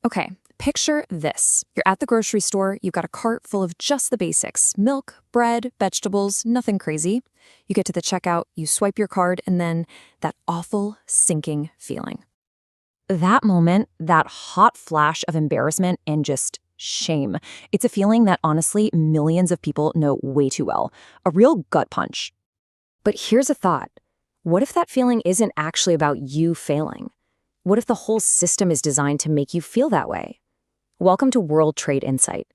Okay, picture this. You're at the grocery store, you've got a cart full of just the basics: milk, bread, vegetables, nothing crazy. You get to the checkout, you swipe your card, and then that awful sinking feeling. That moment, that hot flash of embarrassment and just shame. It's a feeling that honestly millions of people know way too well. A real gut punch. But here's a thought. What if that feeling isn't actually about you failing? What if the whole system is designed to make you feel that way? Welcome to World Trade Insight.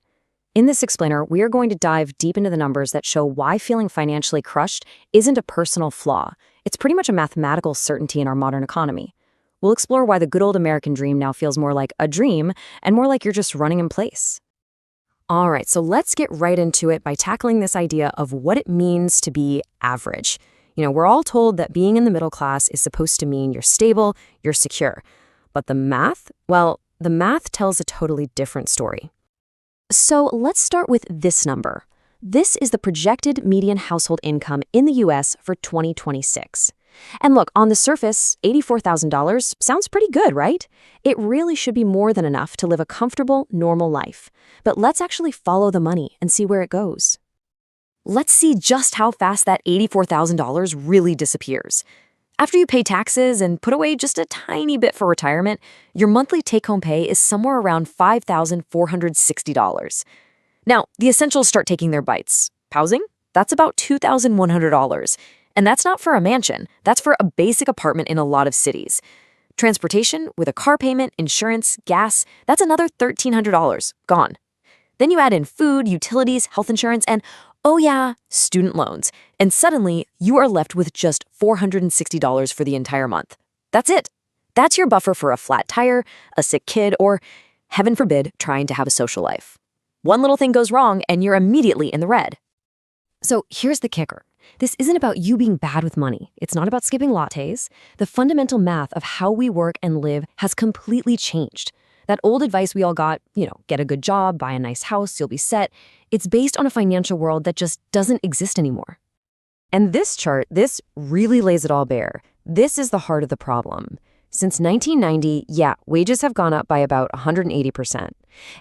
In this explainer, we are going to dive deep into the numbers that show why feeling financially crushed isn't a personal flaw. It's pretty much a mathematical certainty in our modern economy. We'll explore why the good old American dream now feels more like a dream and more like you're just running in place. All right, so let's get right into it by tackling this idea of what it means to be average. We're all told that being in the middle class is supposed to mean you're stable, you're secure. But the math? Well, the math tells a totally different story. So let's start with this number. This is the projected median household income in the US for 2026. And look, on the surface, $84,000 sounds pretty good, right? It really should be more than enough to live a comfortable, normal life. But let's actually follow the money and see where it goes. Let's see just how fast that $84,000 really disappears. After you pay taxes and put away just a tiny bit for retirement, your monthly take-home pay is somewhere around $5,460. Now, the essentials start taking their bites. Housing? That's about $2,100. And that's not for a mansion. That's for a basic apartment in a lot of cities. Transportation, with a car payment, insurance, gas, that's another $1,300. Gone. Then you add in food, utilities, health insurance, and oh yeah, student loans. And suddenly, you are left with just $460 for the entire month. That's it. That's your buffer for a flat tire, a sick kid, or, heaven forbid, trying to have a social life. One little thing goes wrong, and you're immediately in the red. So here's the kicker. This isn't about you being bad with money. It's not about skipping lattes. The fundamental math of how we work and live has completely changed. That old advice we all got, get a good job, buy a nice house, you'll be set, it's based on a financial world that just doesn't exist anymore. And this chart, this really lays it all bare. This is the heart of the problem. Since 1990, wages have gone up by about 180%.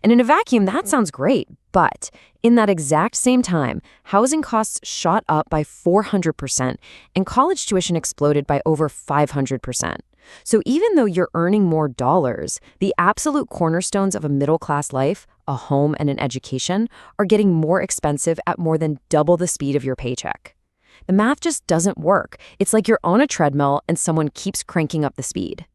And in a vacuum, that sounds great. But in that exact same time, housing costs shot up by 400% and college tuition exploded by over 500%. So even though you're earning more dollars, the absolute cornerstones of a middle-class life, a home and an education, are getting more expensive at more than double the speed of your paycheck. The math just doesn't work. It's like you're on a treadmill and someone keeps cranking up the speed.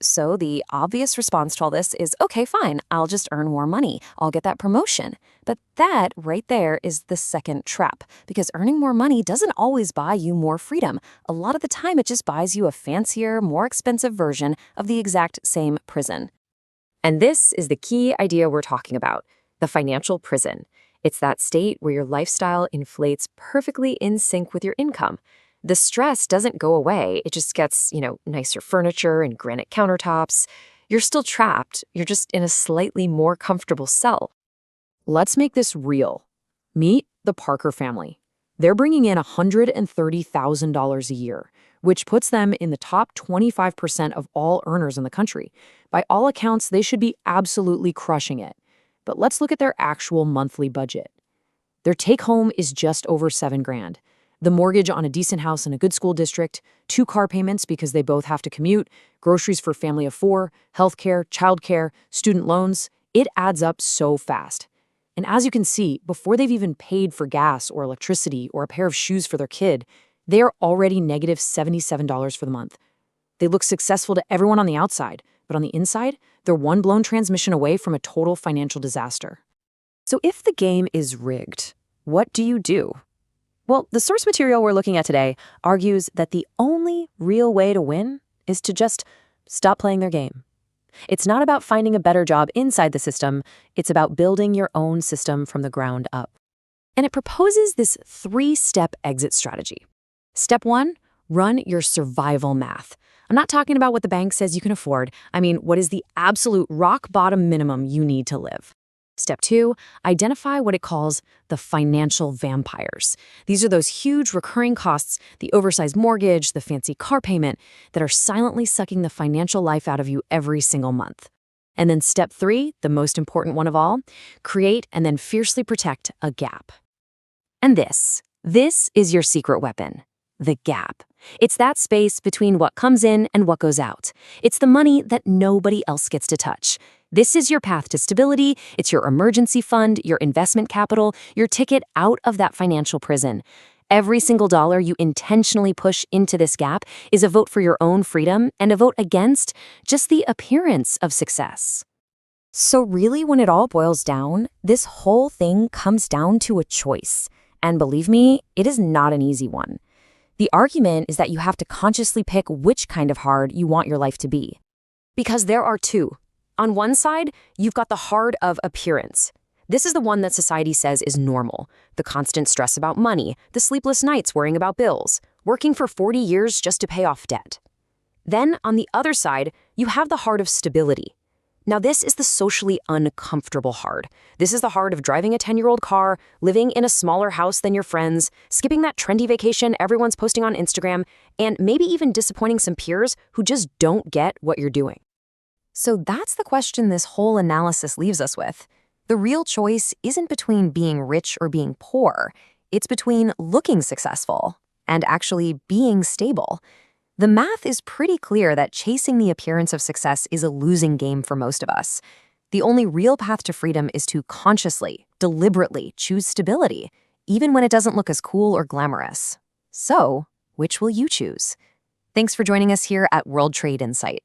So the obvious response to all this is, okay, fine, I'll just earn more money. I'll get that promotion. But that right there is the second trap, because earning more money doesn't always buy you more freedom. A lot of the time, it just buys you a fancier, more expensive version of the exact same prison. And this is the key idea we're talking about, the financial prison. It's that state where your lifestyle inflates perfectly in sync with your income. The stress doesn't go away. It just gets, nicer furniture and granite countertops. You're still trapped. You're just in a slightly more comfortable cell. Let's make this real. Meet the Parker family. They're bringing in $130,000 a year, which puts them in the top 25% of all earners in the country. By all accounts, they should be absolutely crushing it. But let's look at their actual monthly budget. Their take-home is just over $7,000. The mortgage on a decent house in a good school district, 2 car payments because they both have to commute, groceries for family of 4, healthcare, childcare, student loans. It adds up so fast. And as you can see, before they've even paid for gas or electricity or a pair of shoes for their kid, they are already negative $77 for the month. They look successful to everyone on the outside, but on the inside, they're one blown transmission away from a total financial disaster. So if the game is rigged, what do you do? Well, the source material we're looking at today argues that the only real way to win is to just stop playing their game. It's not about finding a better job inside the system, it's about building your own system from the ground up. And it proposes this 3-step exit strategy. Step 1, run your survival math. I'm not talking about what the bank says you can afford. I mean, what is the absolute rock bottom minimum you need to live? Step 2, identify what it calls the financial vampires. These are those huge recurring costs, the oversized mortgage, the fancy car payment, that are silently sucking the financial life out of you every single month. And then step 3, the most important one of all, create and then fiercely protect a gap. And this is your secret weapon, the gap. It's that space between what comes in and what goes out. It's the money that nobody else gets to touch. This is your path to stability. It's your emergency fund, your investment capital, your ticket out of that financial prison. Every single dollar you intentionally push into this gap is a vote for your own freedom and a vote against just the appearance of success. So really, when it all boils down, this whole thing comes down to a choice. And believe me, it is not an easy one. The argument is that you have to consciously pick which kind of hard you want your life to be. Because there are two. On one side, you've got the hard of appearance. This is the one that society says is normal. The constant stress about money, the sleepless nights worrying about bills, working for 40 years just to pay off debt. Then, on the other side, you have the hard of stability. Now, this is the socially uncomfortable hard. This is the hard of driving a 10-year-old car, living in a smaller house than your friends, skipping that trendy vacation everyone's posting on Instagram, and maybe even disappointing some peers who just don't get what you're doing. So that's the question this whole analysis leaves us with. The real choice isn't between being rich or being poor. It's between looking successful and actually being stable. The math is pretty clear that chasing the appearance of success is a losing game for most of us. The only real path to freedom is to consciously, deliberately choose stability, even when it doesn't look as cool or glamorous. So, which will you choose? Thanks for joining us here at World Trade Insight.